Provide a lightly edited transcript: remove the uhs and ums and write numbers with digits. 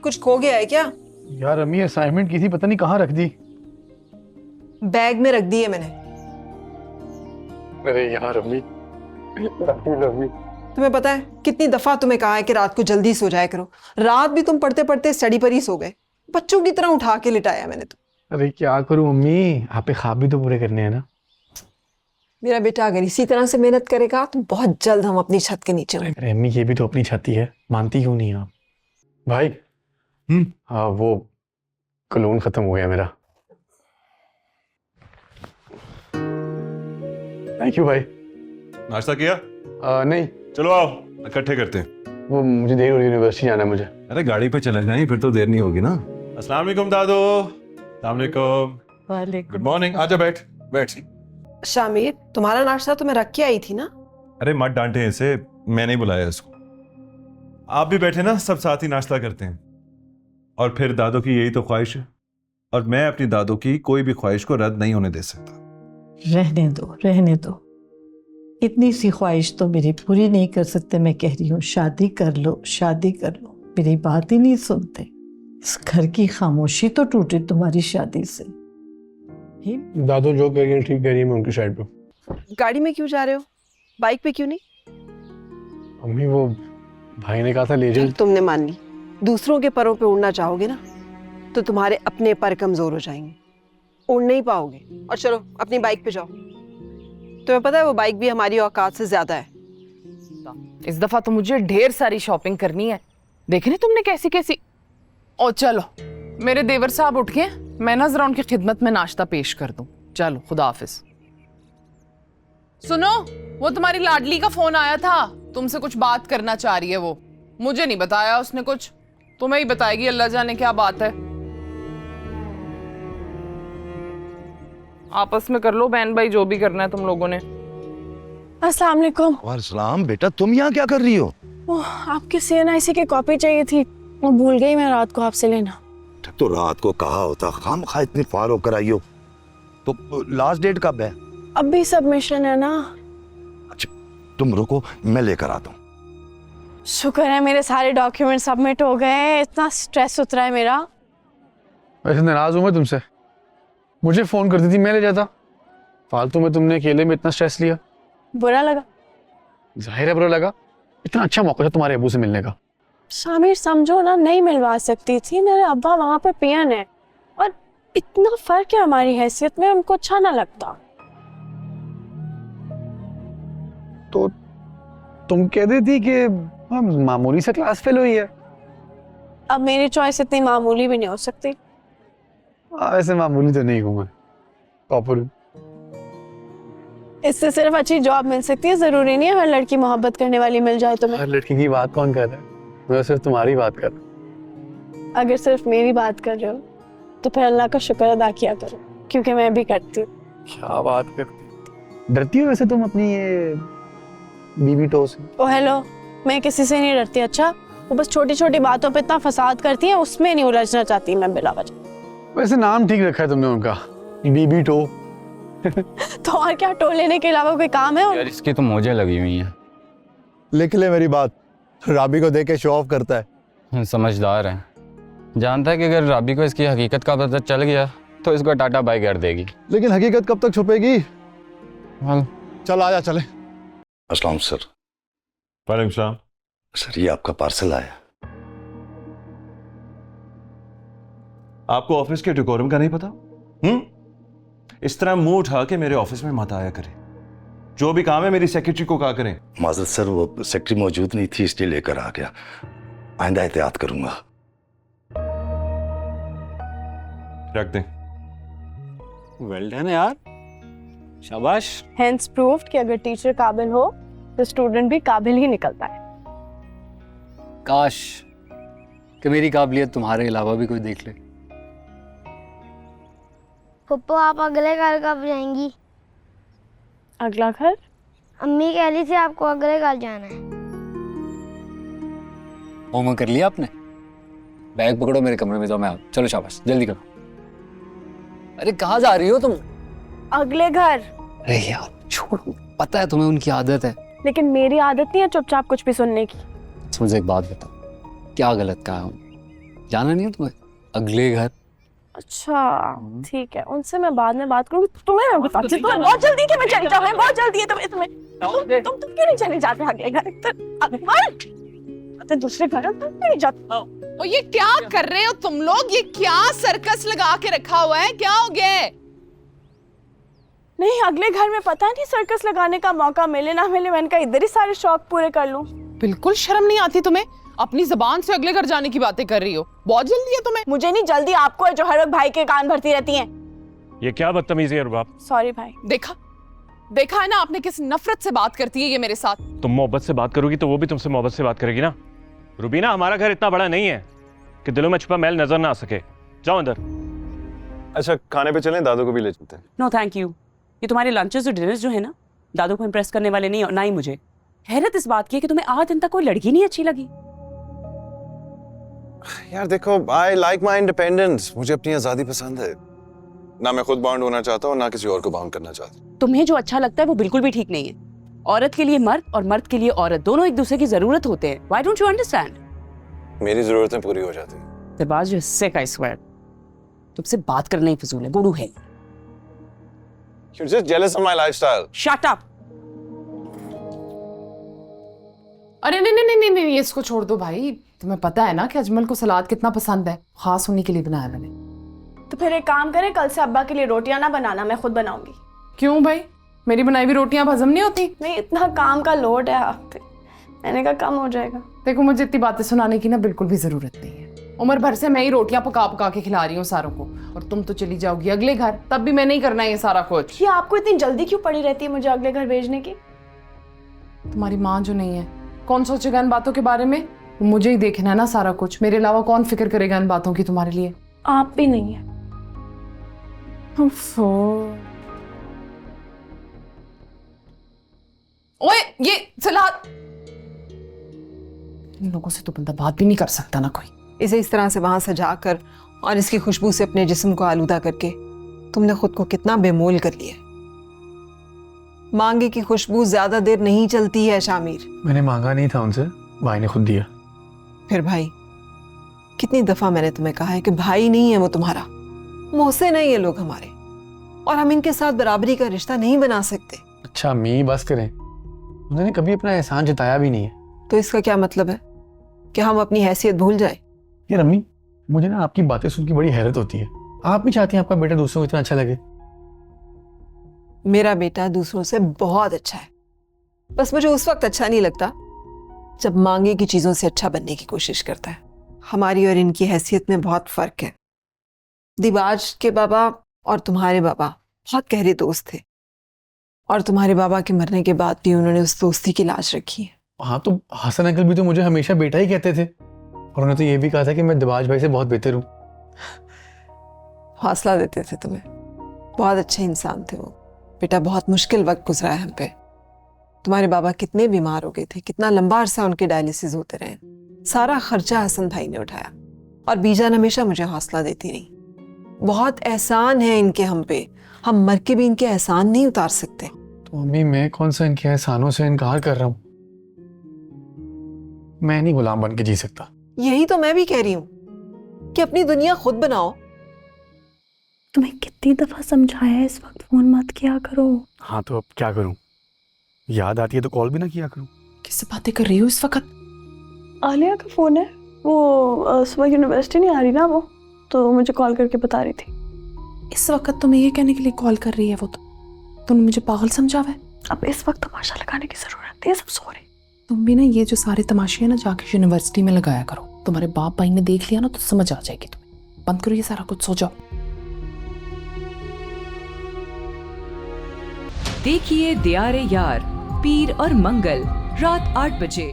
कुछ खो गया है क्या? यार अम्मी असाइनमेंट की थी, पता नहीं कहाँ रख दी। बैग में रख दी है मैंने। अरे यार अम्मी, तुम्हें पता है कितनी दफा तुम्हें कहा है कि रात को जल्दी सो जाया करो। रात भी तुम पढ़ते पढ़ते स्टडी पर ही सो गए। बच्चों की तरह उठा के लिटाया मैंने तो। अरे क्या करूं अम्मी, आप पे ख्वाब भी तो पूरे करने हैं ना। मेरा बेटा अगर इसी तरह से मेहनत करेगा तो बहुत जल्द हम अपनी छत के नीचे होंगे। अरे अम्मी, ये भी तो अपनी छत ही है, मानती क्यों नहीं आप? भाई हाँ, वो कलोन खत्म हो गया मेरा। थैंक यू भाई। नाश्ता किया? नहीं, चलो आओ इकट्ठे करते हैं। वो मुझे देर हो रही है, यूनिवर्सिटी जाना है मुझे। अरे गाड़ी पे चले जाएं, फिर तो देर नहीं होगी ना। अस्सलाम वालेकुम दादो। अस्सलाम वालेकुम। वालेकुम। Good morning. आजा बैठ बैठ। शामिर, तुम्हारा नाश्ता तो मैं रख के आई थी ना। अरे मत डांटे इसे, मैं नहीं बुलाया इसको। आप भी बैठे ना, सब साथ ही नाश्ता करते हैं। और फिर दादो की यही तो ख्वाहिश है, और मैं अपनी दादो की कोई भी ख्वाहिश को रद्द नहीं होने दे सकता। रहने दो रहने दो, इतनी सी ख्वाहिश तो मेरी पूरी नहीं कर सकते। मैं कह रही हूँ शादी कर लो, शादी कर लो, मेरी बात ही नहीं सुनते। इस घर की खामोशी तो टूटी तुम्हारी शादी से। दादू जो कह रही है ठीक कह रही है, मैं उनकी साइड पे। गाड़ी में क्यों जा रहे हो, बाइक पे क्यों नहीं? अम्मी वो भाई ने कहा था ले जाओ। तुमने मान ली। दूसरों के परों पे उड़ना चाहोगे ना तो तुम्हारे अपने पर कमजोर हो जाएंगे, उड़ नहीं पाओगे। और चलो अपनी बाइक पे जाओ। तुम्हें पता है वो बाइक भी हमारी औकात से ज्यादा है। इस दफा तो मुझे ढेर सारी शॉपिंग करनी है। देखे नहीं तुमने कैसी कैसी। और चलो मेरे देवर साहब उठ गए, मैं ना जरा उनकी खिदमत में नाश्ता पेश कर दूं। चलो खुदा हाफिज। सुनो, वो तुम्हारी लाडली का फोन आया था, तुमसे कुछ बात करना चाह रही है वो। मुझे नहीं बताया उसने कुछ, तुम्हें ही बताएगी, अल्लाह जाने क्या बात है। आपस में कर लो बहन भाई, जो भी करना है तुम लोगों ने। अस्सलाम वालेकुम। वालेकुम। बेटा तुम यहाँ क्या कर रही हो? आपके CNIC की कॉपी चाहिए थी, वो भूल गई मैं रात को आपसे लेना। तो रात को कहा होता, खामखा इतनी फार होकर आई हो। तो लास्ट डेट कब है? अब भी सबमिशन है ना। अच्छा तुम रुको, मैं लेकर आता हूँ। शुक्र है मेरे सारे डॉक्यूमेंट सबमिट हो गए, इतना स्ट्रेस उतरा है मेरा। वैसे नाराज हूँ मैं तुमसे, मुझे फोन करती थी, मैं ले जाता। फालतू में तुमने अकेले में इतना स्ट्रेस लिया। बुरा लगा? जाहिर है बुरा लगा, इतना अच्छा मौका था तुम्हारे अबू से मिलने का। शामिर समझो ना, नहीं मिलवा सकती थी। मेरे अब्बा वहां पे पियन है और इतना फर्क है हमारी हैसियत में, उनको अच्छा ना लगता। तो तुम कह देती कि मामूली से क्लास फेल हुई है। अब मेरी चॉइस इतनी मामूली भी नहीं हो सकती। वैसे मामूली तो नहीं हूँ मैं, टॉपर हूँ। इससे सिर्फ अच्छी जॉब मिल सकती है, जरूरी नहीं है हर लड़की मोहब्बत करने वाली मिल जाए तुम्हें। हर लड़की की बात कौन कर रहा है? मैं सिर्फ तुम्हारी बात कर रहा हूँ। अगर सिर्फ मेरी बात कर रहे हो तो फिर अल्लाह का शुक्र अदा किया करो, क्योंकि मैं भी करती हूँ। क्या बात करती, डरती हो वैसे तुम अपनी ये बीबी टो से? ओ हेलो, मैं किसी से नहीं डरती। अच्छा, वो बस छोटी छोटी बातों पे इतना फसाद करती है, उसमें नहीं उलझना चाहती मैं बिला वजह। वैसे नाम ठीक रखा है तुमने उनका, बीबी टो। तो और क्या, टो लेने के अलावा कोई काम है? यार इसकी तो मौजें लगी हुई हैं। लिख ले मेरी बात, राबी को देख के शो ऑफ करता है। समझदार है, जानता है कि अगर राबी को इसकी हकीकत का पता चल गया तो इसको टाटा बाय कर देगी। लेकिन हकीकत कब तक छुपेगी? चल आजा चले। अस्सलाम सर। वालेकुम सलाम। सर ये आपका पार्सल आया। आपको ऑफिस के डेकोरम का नहीं पता? इस तरह मुंह उठा के मेरे ऑफिस में मत आया करें। जो भी काम है मेरी सेक्रेटरी को कहा करें। माजरत सर, वो सेक्रेटरी मौजूद नहीं थी इसलिए लेकर आ गया। आइंदा एहतियात करूंगा। रख दें। वेल डन यार, शाबाश। हेंस प्रूव्ड कि अगर टीचर काबिल हो तो स्टूडेंट भी काबिल ही निकलता है। काश कि मेरी काबिलियत तुम्हारे अलावा भी कोई देख ले। पप्पू आप अगले घर कब जाएंगी? अगला घर? अम्मी कह रही थी आपको अगले घर जाना है। होमवर्क कर लिया आपने? बैग पकड़ो, मेरे कमरे में जाओ, मैं आऊँ। चलो शाबाश, जल्दी करो। अरे कहाँ जा रही हो तुम? अगले घर। अरे यार छोड़ो, पता है तुम्हें उनकी आदत है। लेकिन मेरी आदत नहीं है चुपचाप कुछ भी सुनने की। मुझे एक बात बताओ, क्या गलत कहा हूँ? जाना नहीं है तुम्हें अगले घर? अच्छा ठीक है, उनसे मैं बाद में बात करूंगी। तुम्हें मैं बताती हूँ, तुम्हें बहुत जल्दी कि मैं चली जाऊँ, बहुत जल्दी है तुम्हें तुम्हें तुम क्यों नहीं चले जाते अगले घर? तो दूसरे घर तुम क्यों नहीं जाते? और ये क्या कर रहे हो तुम लोग? ये क्या सर्कस लगा के रखा हुआ है? क्या हो गया है? नहीं, अगले घर में पता नहीं सर्कस लगाने का मौका मिले ना मिले, मैंने कहा इधर ही सारे शौक पूरे कर लूं। बिल्कुल शर्म नहीं आती तुम्हें? अपनी जबान से अगले घर जाने की बातें कर रही हो। बहुत जल्दी है तुम्हें। मुझे नहीं जल्दी, आपको है जो हर वक्त भाई के कान भरती रहती हैं। ये क्या बदतमीजी है रुबाब? सॉरी भाई। देखा है ना आपने किस नफरत से बात करती है ये मेरे साथ। तुम मोहब्बत से बात करोगी तो वो भी तुमसे मोहब्बत से बात करेगी ना। रुबीना, हमारा घर इतना बड़ा नहीं है कि दिलों में छुपा मैल नजर ना आ सके। जाओ अंदर। अच्छा, खाने पे चलें, दादू को भी ले चलते हैं। नो थैंक यू, ये तुम्हारे लंचेस और डिनर्स जो है ना, दादू को इम्प्रेस करने वाले नहीं, और ना ही मुझे। हैरत इस बात की है कि तुम्हें आज दिन तक कोई लड़की नहीं अच्छी लगी। यार देखो, आई लाइक माई इंडिपेंडेंस, मुझे अपनी आजादी पसंद है। ना मैं खुद बाउंड होना चाहता हूँ, ना किसी और को बाउंड करना चाहता। तुम्हें जो अच्छा लगता है वो बिल्कुल भी ठीक नहीं है। औरत के लिए मर्द और मर्द के लिए औरत, दोनों एक दूसरे की जरूरत होते हैं। Why don't you understand? मेरी जरूरतें पूरी हो जाती हैं। Dilbaz, you are sick, I swear. तुमसे बात करना ही फजूल है, गुडू है। You're just jealous of my lifestyle. Shut up. अरे नहीं, इसको छोड़ दो भाई। तुम्हें पता है ना कि अजमल को सलाद कितना पसंद है। खास उन्हीं के लिए बनाया मैंने। तो फिर एक काम करें, कल से अब्बा के लिए रोटियां ना बनाना, मैं खुद बनाऊंगी। क्यों भाई? मेरी बनाई हुई रोटियां हजम नहीं होती? नहीं, इतना काम का लोड है आप पे, मैंने कहा कम हो जाएगा। देखो, मुझे इतनी बातें सुनाने की ना बिल्कुल भी जरूरत नहीं है। उम्र भर से मैं ही रोटियां पका पका के खिला रही हूँ सारों को, और तुम तो चली जाओगी अगले घर, तब भी मैं नहीं करना ये सारा कुछ। ये आपको इतनी जल्दी क्यों पड़ी रहती है मुझे अगले घर भेजने की? तुम्हारी माँ जो नहीं है, कौन सोचेगा इन बातों के बारे में? मुझे ही देखना है ना सारा कुछ। मेरे अलावा कौन फिक्र करेगा इन बातों की तुम्हारे लिए? आप भी नहीं है। ओए, ये सलाद। इन लोगों से तो बंदा बात भी नहीं कर सकता ना कोई। इसे इस तरह से वहां सजा कर और इसकी खुशबू से अपने जिस्म को आलूदा करके तुमने खुद को कितना बेमोल कर लिया। मांगे की खुशबू ज्यादा देर नहीं चलती है शामिर। मैंने मांगा नहीं था उनसे, भाई ने खुद दिया। फिर भाई, कितनी दफा मैंने तुम्हें कहा है कि भाई नहीं है वो तुम्हारा, मोहसिन है ये लोग हमारे, और हम इनके साथ बराबरी का रिश्ता नहीं बना सकते। अच्छा अम्मी बस करें, उन्होंने कभी अपना एहसान जताया भी नहीं है। तो इसका क्या मतलब है कि हम अपनी हैसियत भूल जाए? यार अम्मी, मुझे ना आपकी बातें सुन के बड़ी हैरत होती है। आप भी चाहती हैं आपका बेटा दूसरों को इतना अच्छा लगे? मेरा बेटा दूसरों से बहुत अच्छा है, बस मुझे उस वक्त अच्छा नहीं लगता जब मांगे की चीजों से अच्छा बनने की कोशिश करता है। हमारी और इनकी हैसियत में बहुत फर्क है। दिबाज के बाबा और तुम्हारे बाबा बहुत गहरे दोस्त थे, और तुम्हारे बाबा के मरने के बाद भी उन्होंने उस दोस्ती की लाज रखी है। हाँ, तो हसन अंकल भी तो मुझे हमेशा बेटा ही कहते थे, और उन्होंने तो ये भी कहा था कि मैं दिबाज भाई से बहुत बेहतर हूँ। हौसला देते थे तुम्हें, बहुत अच्छे इंसान थे वो। बेटा, बहुत मुश्किल वक्त गुजरा है हम पे। तुम्हारे बाबा कितने बीमार हो गए थे, कितना लंबा अरसा उनके डायलिसिस होते रहे, सारा खर्चा हसन भाई ने उठाया। और बीजान हमेशा मुझे हौसला देती रही। बहुत एहसान है इनके हम पे, हम मर के भी इनके एहसान नहीं उतार सकते। तो अम्मी, मैं कौन सा इनके एहसानों से इनकार कर रहा हूँ? मैं नहीं गुलाम बन के जी सकता। यही तो मैं भी कह रही हूँ कि अपनी दुनिया खुद बनाओ। तुम्हें कितनी दफा समझाया है इस वक्त फोन मत किया करो। हाँ, तो अब क्या करूँ? याद आती है तो कॉल भी ना किया करूँ। किससे बातें कर रही हो इस वक्त? आलिया का फोन है, वो सुबह यूनिवर्सिटी नहीं आ रही ना, वो तो मुझे कॉल करके बता रही थी। इस वक्त तुम्हें ये कहने के लिए कॉल कर रही है वो? तो तुमने मुझे पागल समझा है? अब इस वक्त तमाशा लगाने की जरूरत है, सब सो रहे। तुम भी ना ये जो सारे तमाशे हैं ना जाके यूनिवर्सिटी में लगाया करो। तुम्हारे बाप भाई ने देख लिया ना तो समझ आ जाएगी तुम्हें। बंद करो ये सारा कुछ, सो जाओ। देखिए दियारे यार, पीर और मंगल रात 8 बजे।